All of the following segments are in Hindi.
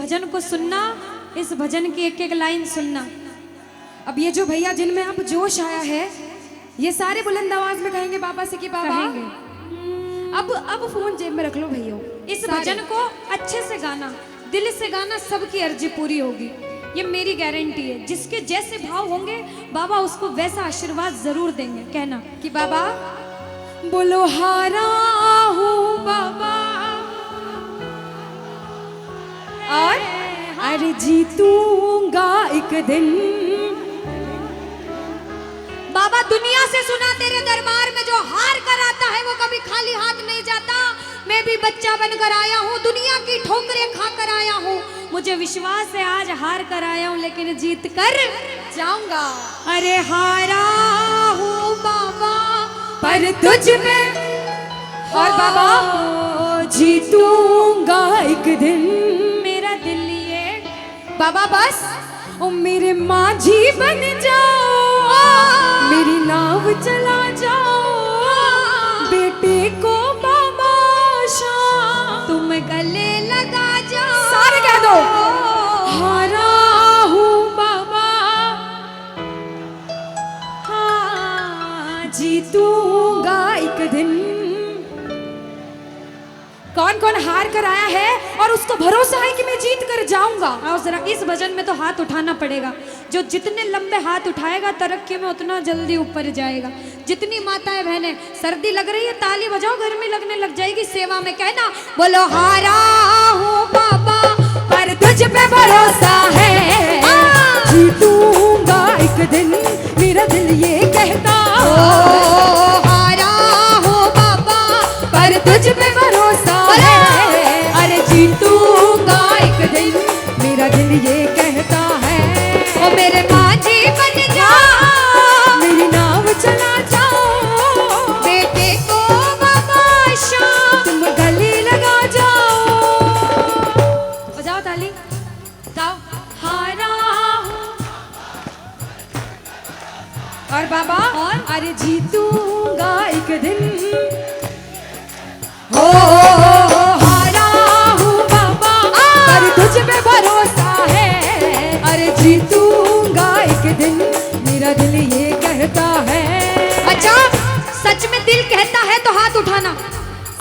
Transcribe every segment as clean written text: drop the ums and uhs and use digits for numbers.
भजन को सुनना, इस भजन की एक एक लाइन सुनना। अब ये जो भैया जिनमें अब जोश आया है, ये सारे बुलंद आवाज में कहेंगे बाबा से कि बाबा अब फोन जेब में रख लो भैया। इस भजन को अच्छे से गाना, दिल से गाना, सबकी अर्जी पूरी होगी, ये मेरी गारंटी है। जिसके जैसे भाव होंगे बाबा उसको वैसा आशीर्वाद जरूर देंगे। कहना कि बाबा बोलो हारा हूँ बाबा और अरे जीतूंगा एक दिन। बाबा दुनिया से सुना तेरे दरबार में जो हार कर आता है वो कभी खाली हाथ नहीं जाता। मैं भी बच्चा बनकर आया हूँ, दुनिया की ठोकरें खाकर आया हूँ। मुझे विश्वास है आज हार कर आया हूँ लेकिन जीत कर जाऊंगा। अरे हारा हूँ बाबा पर तुझ में, और बाबा जीतूंगा एक दिन। मेरा दिल ये बाबा बस ओ मेरे माझी बन जाओ, मेरी नाव चला जाओ, बेटे को बाबा शाम तुम गले लगा जाओ। सारे कह दो हारा हूँ बाबा, हाँ जीतूंगा एक दिन। कौन कौन हार कर आया है और उसको भरोसा है कि मैं जीत कर जाऊंगा? और जरा इस भजन में तो हाथ उठाना पड़ेगा। जो जितने लंबे हाथ उठाएगा तरक्की में उतना जल्दी ऊपर जाएगा। जितनी माताएं बहनें सर्दी लग रही है ताली बजाओ, गर्मी लगने लग जाएगी सेवा में। कहना बोलो हारा हूँ बाबा पर तुझ पे भरोसा है, जीतूंगा एक दिन, मेरा दिल ये कहता। हारा हूँ बाबा पर तुझ पे भरोसा है, अरे जीतूंगा एक दिन, मेरा दिल ये कहता है। ओ मेरे माझी बन जाओ, मेरी नाव चला जाओ, बेटे को बाबा शाम तुम गले लगा जाओ। बजाओ ताली, जाओ हारा और बाबा और अरे जीतूंगा एक दिन। हो हारा हूँ बाबा पर तुझ पे भरोसा है, अरे जीतूंगा एक दिन, मेरा दिल ये कहता है। अच्छा सच में दिल कहता है तो हाथ उठाना।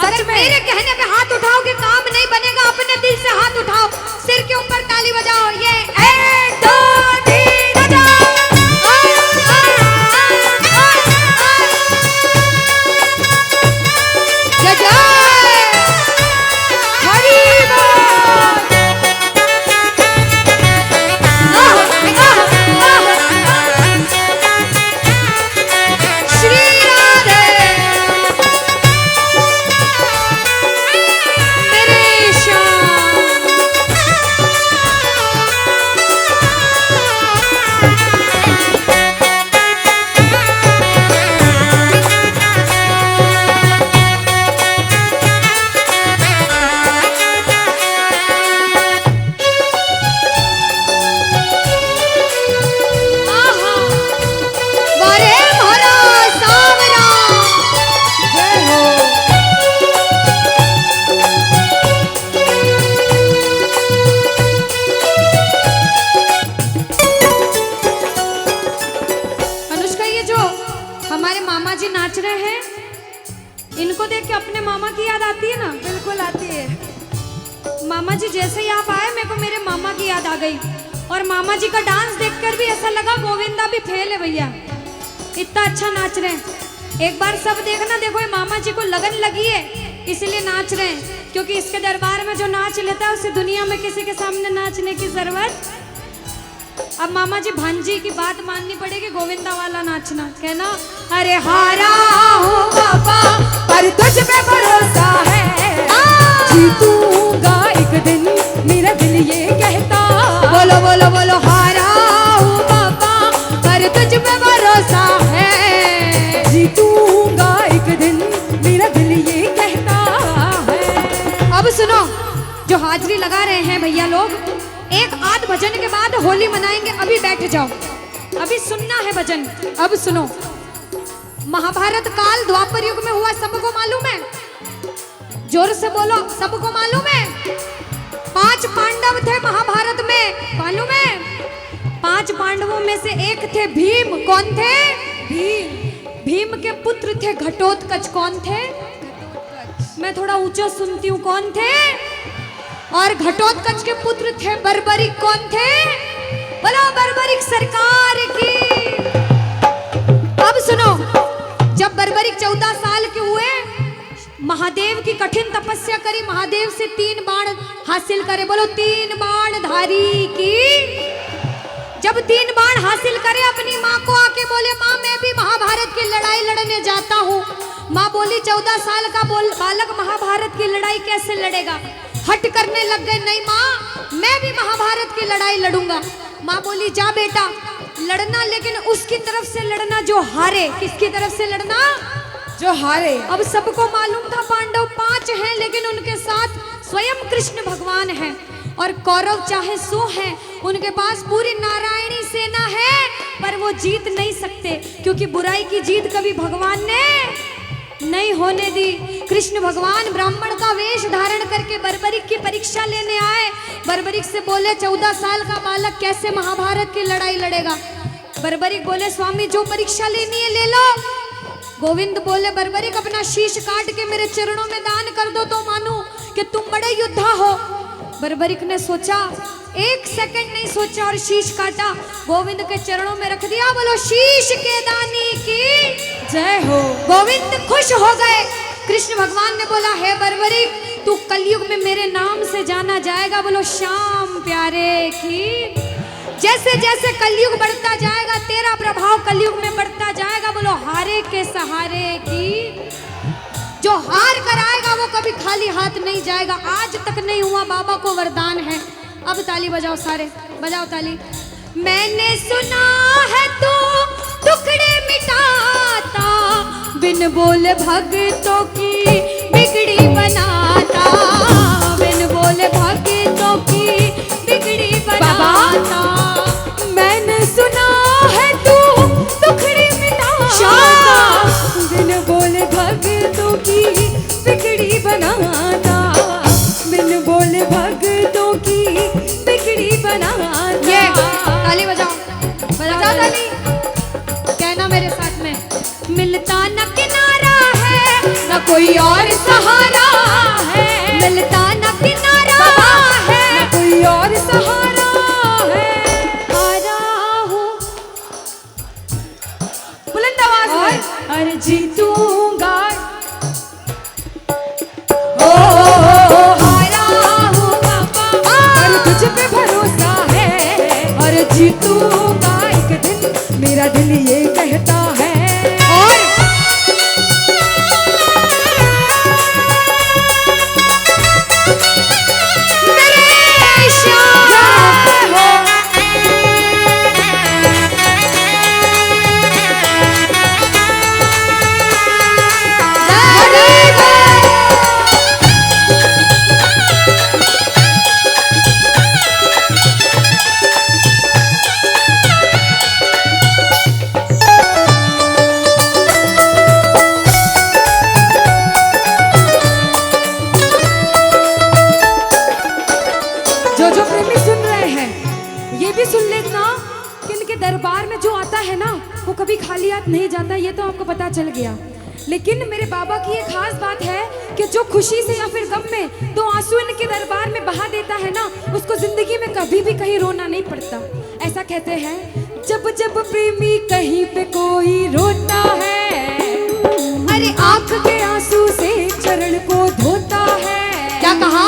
सच में मेरे कहने पे हाथ उठाओगे काम नहीं बनेगा, अपने दिल से हाथ उठाओ, सिर के ऊपर ताली बजाओ। ये 1 2 3 बजाओ। हमारे मामा जी नाच रहे हैं, इनको देख के अपने मामा की याद आती है ना? बिल्कुल आती है। मामा जी जैसे ही आप आए मेरे को मेरे मामा की याद आ गई, और मामा जी का डांस देखकर भी ऐसा लगा गोविंदा भी फेल है भैया, इतना अच्छा नाच रहे हैं। एक बार सब देखना, देखो ये मामा जी को लगन लगी है इसलिए नाच रहे हैं, क्योंकि इसके दरबार में जो नाच लेता है उसे दुनिया में किसी के सामने नाचने की जरूरत। अब मामा जी भांजी की बात माननी पड़ेगी, गोविंदा वाला नाचना। कहना अरे हारा हूँ बाबा पर तुझ पे भरोसा है, जीतूंगा एक दिन, मेरा दिल ये कहता। बोलो बोलो बोलो हारा हूँ बाबा पर तुझ पे भरोसा है, जीतूंगा एक दिन, मेरा दिल ये कहता है। अब सुनो, जो हाजिरी लगा रहे हैं भैया लोग, एक आध भजन के बाद होली मनाएंगे, अभी बैठ जाओ, अभी सुनना है भजन। अब सुनो, महाभारत काल द्वापर युग में हुआ, सबको मालूम है? जोर से बोलो, सबको मालूम है? 5 पांडव थे महाभारत में से एक थे भीम। कौन थे? भीम। भीम के पुत्र थे घटोत्कच। कौन थे? मैं थोड़ा ऊंचा सुनती हूँ। कौन थे? और घटोत्कच के पुत्र थे बर्बरिक। कौन थे? बोलो बर्बरिक सरकार की। अब सुनो, जब बर्बरिक 14 साल के हुए, महादेव की कठिन तपस्या करी, महादेव से 3 बाण हासिल करे। बोलो 3 बाण धारी की। जब 3 बाण हासिल करे, अपनी माँ को आके बोले, माँ मैं भी महाभारत की लड़ाई लड़ने जाता हूँ। माँ बोली 14 साल का बालक महाभारत की लड़ाई कैसे लड़ेगा? हट करने लग गए, नहीं माँ मैं भी महाभारत की लड़ाई लड़ूंगा। माँ बोली जा बेटा लड़ना, लेकिन उसकी तरफ से लड़ना जो हारे। किसकी तरफ से लड़ना? जो हारे। अब सबको मालूम था पांडव 5 हैं, लेकिन उनके साथ स्वयं कृष्ण भगवान हैं। और कौरव चाहे 100 हैं, उनके पास पूरी नारायणी सेना है, पर वो जीत नहीं सकते, क्योंकि बुराई की जीत कभी भगवान ने नहीं होने दी। कृष्ण भगवान ब्राह्मण का वेश धारण करके बर्बरिक की परीक्षा लेने आए। बर्बरिक से बोले 14 साल का बालक कैसे महाभारत की लड़ाई लड़ेगा? बर्बरिक बोले स्वामी जो परीक्षा लेनी है ले लो। गोविंद बोले बर्बरिक अपना शीश काट के मेरे चरणों में दान कर दो तो मानूं कि तुम बड़े योद्धा हो। बर्बरिक ने सोचा, 1 सेकंड नहीं सोचा और शीश काटा, गोविंद के चरणों में रख दिया। बोलो शीश के दानी की जय हो। गोविंद खुश हो गए। कृष्ण भगवान ने बोला हे बर्बरिक तू कलयुग में मेरे नाम से जाना जाएगा। बोलो श्याम प्यारे की। जैसे जैसे कलयुग बढ़ता जाएगा, तेरा प्रभाव कलयुग में बढ़ता जाएगा। बोलो हारे के सहारे की। जो हार कर आएगा वो कभी खाली हाथ नहीं जाएगा। आज तक नहीं हुआ, बाबा को वरदान है। अब ताली बजाओ, सारे बजाओ ताली। मैंने सुना है तू टुकड़े मिटाता, बिन बोले भक्तों की बिगड़ी बनाता, बिन बोले भक्तों की बिगड़ी बनाता। मैंने सुना है तू टुकड़े मिटाता, बिन बोले भक्तों की बिगड़ी बनाता, बिन बोले भक्तों की बिगड़ी बनाता। ये ताली बजाओ, बजाओ ताली। कहना मेरे साथ में, मिलता न किनारा है न कोई और सहारा है, मिलता न किनारा है न कोई और सहारा है। हारा हूँ बुलंद आवाज में, अरे जीतूंगा। ओ हारा हूँ बाबा, पर तुझ पे भरोसा है, और जीतूंगा एक दिन, मेरा दिल ये कहता है। और मेरे श्याम हो। जो प्रेमी सुन रहे हैं ये भी सुन लेना कि इनके दरबार में जो आता है ना वो कभी खाली हाथ नहीं जाता। ये तो आपको पता चल गया, लेकिन मेरे बाबा की एक खास बात है कि जो खुशी से या फिर गम में 2 आंसू इनके दरबार में बहा देता है ना, उसको जिंदगी में कभी भी कहीं रोना नहीं पड़ता। ऐसा कहते हैं, जब जब प्रेमी कहीं पे कोई रोता है, अरे आंख के आंसू से चरण को धोता है। क्या कहा?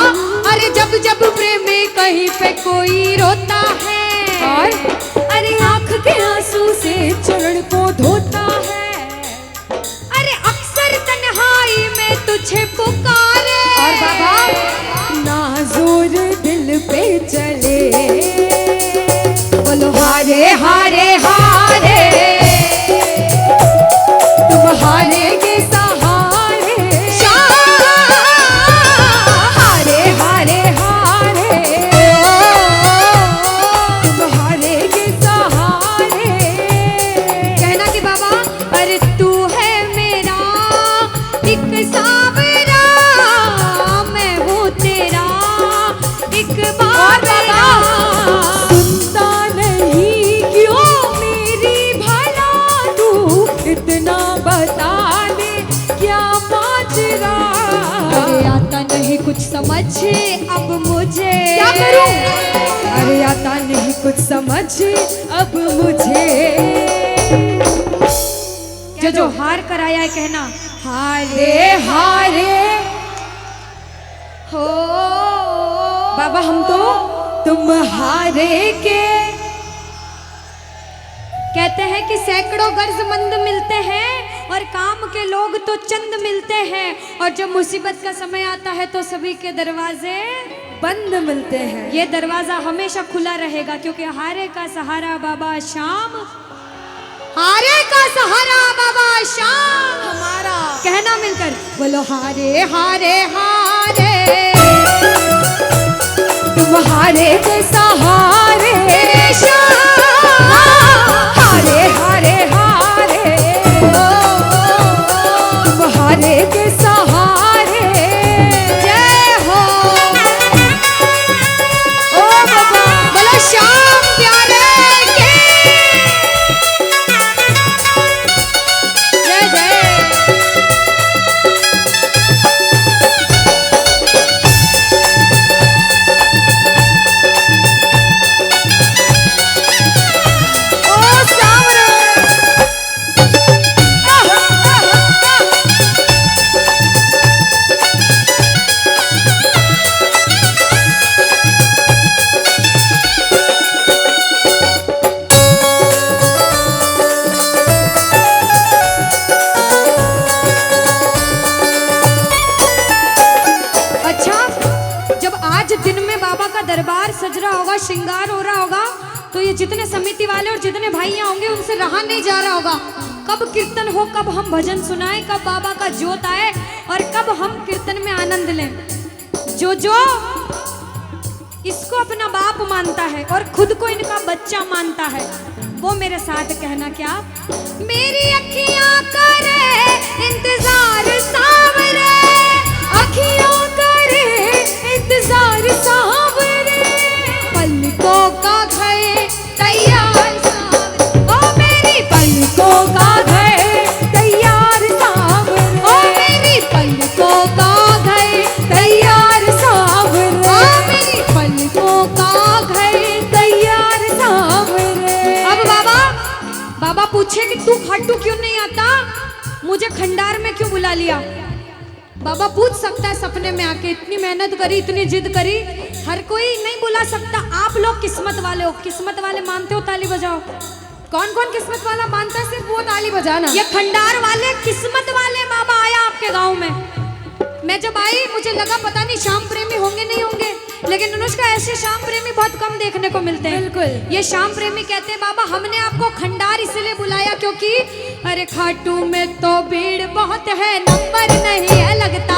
अरे जब जब प्रेमी कहीं पे कोई रोता है, और अरे आंख के आंसू से चरण को धोता है। अरे अक्सर तन्हाई में तुझे पुकारे, और बाबा नाज़ुर दिल पे चले, बोलो हारे हारे हारे, तुम हारेगे सहारे, हारे हारे हारे, तुम हारेगे आता नहीं कुछ समझ अब मुझे। जो हार कर आया है कहना हारे हारे हो बाबा, हम तो तुम हारे के। कहते हैं कि सैकड़ों गर्जमंद मिलते हैं और काम के लोग तो चंद मिलते हैं, और जब मुसीबत का समय आता है तो सभी के दरवाजे बंद मिलते हैं। ये दरवाजा हमेशा खुला रहेगा, क्योंकि हारे का सहारा बाबा शाम, हारे का सहारा बाबा शाम हमारा। कहना मिलकर बोलो हारे हारे हारे, तुम हारे के सहारे शाम, हारे हारे हारे, तुम हारे के सहारे। जय हो ओ बाबा, बोलो शाम प्यारे के जय जय। दरबार सज रहा होगा, श्रृंगार हो रहा होगा, तो ये जितने समिति वाले और जितने भाइयां होंगे उनसे रहा नहीं जा रहा होगा। कब कीर्तन हो, कब हम भजन सुनाएं, कब बाबा का जोत आए और कब हम कीर्तन में आनंद लें। जो इसको अपना बाप मानता है और खुद को इनका बच्चा मानता है, वो मेरे साथ कहना क्या। मेरी अखियां करे इंतजार सावरे, अखियां करे इंतजार सावरे, पलकों का घर तैयार सावरे, ओ मेरी पलकों का घर तैयार सावरे, ओ मेरी पलकों का घर तैयार सावरे, ओ मेरी पलकों का घर तैयार सावरे। अब बाबा पूछे कि तू खाटू क्यों नहीं आता, मुझे खंडार में क्यों बुला लिया। बाबा पूछ सकता है सपने में आके, इतनी मेहनत करी, इतनी जिद करी, हर कोई नहीं बुला सकता। आप लोग किस्मत वाले हो, किस्मत वाले मानते हो, ताली बजाओ। कौन कौन किस्मत वाला मानता है, सिर्फ वो ताली बजाना। ये खंडार वाले किस्मत वाले बाबा आया आपके गांव में। मैं जब आई मुझे लगा पता नहीं श्याम प्रेमी होंगे नहीं होंगे, लेकिन अनुष्का ऐसे श्याम प्रेमी बहुत कम देखने को मिलते हैं। बिल्कुल, ये श्याम प्रेमी कहते हैं बाबा हमने आपको खंडार इसलिए बुलाया क्योंकि अरे खाटू में तो भीड़ बहुत है, नंबर नहीं है लगता।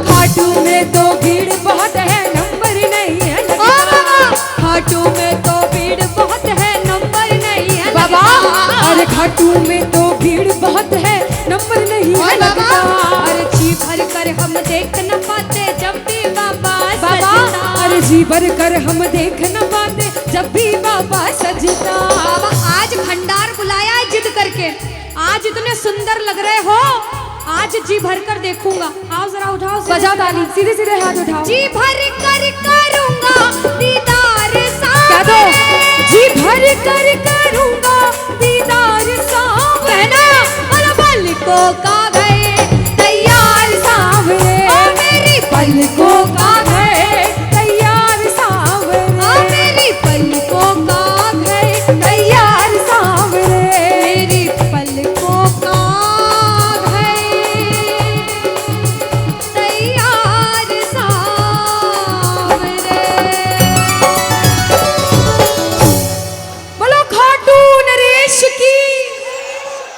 खाटू में तो भीड़ बहुत है, नंबर नहीं है लगता। खाटू में तो भीड़ बहुत है, नंबर नहीं है बाबा। अरे खाटू में तो भीड़ बहुत है, नंबर नहीं है लगता। अरे जी भर कर हम देख न पाते जब भी बाबा अरे जी भर कर हम देख न पाते जब भी बाबा सजता। बाबा आज खंडार बुलाया है जिद करके, आज इतने सुंदर लग रहे हो, आज जी भर कर देखूंगा। आओ जरा उठाओ, बजाओ ताली, सीधे सीधे हाथ उठाओ। जी भर कर करूंगा दीदार सावरे, जी भर कर करूंगा दीदार सावरे, पलकों का